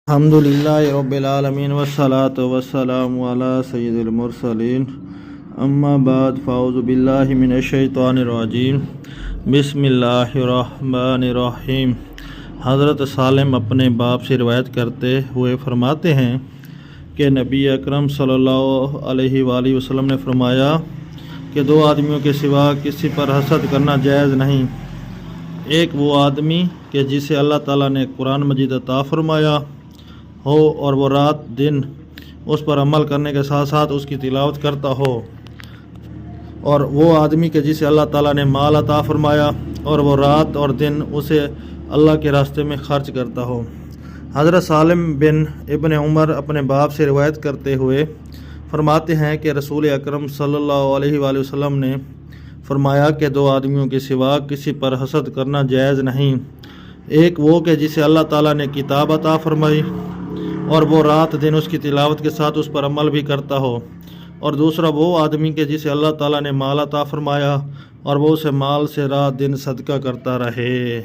الحمدللہ رب العالمین والصلاة والسلام علی سید المرسلین اما بعد فاعوذ باللہ من الشیطان الرجیم بسم اللہ الرحمن الرحیم۔ حضرت سالم اپنے باپ سے روایت کرتے ہوئے فرماتے ہیں کہ نبی اکرم صلی اللہ علیہ وآلہ وسلم نے فرمایا کہ دو آدمیوں کے سوا کسی پر حسد کرنا جائز نہیں، ایک وہ آدمی کہ جسے اللہ تعالیٰ نے قرآن مجید عطا فرمایا ہو اور وہ رات دن اس پر عمل کرنے کے ساتھ ساتھ اس کی تلاوت کرتا ہو، اور وہ آدمی کہ جسے اللہ تعالیٰ نے مال عطا فرمایا اور وہ رات اور دن اسے اللہ کے راستے میں خرچ کرتا ہو۔ حضرت سالم بن ابن عمر اپنے باپ سے روایت کرتے ہوئے فرماتے ہیں کہ رسول اکرم صلی اللہ علیہ وآلہ وسلم نے فرمایا کہ دو آدمیوں کے سوا کسی پر حسد کرنا جائز نہیں، ایک وہ کہ جسے اللہ تعالیٰ نے کتاب عطا فرمائی اور وہ رات دن اس کی تلاوت کے ساتھ اس پر عمل بھی کرتا ہو، اور دوسرا وہ آدمی کہ جسے اللہ تعالیٰ نے مال عطا فرمایا اور وہ اسے مال سے رات دن صدقہ کرتا رہے۔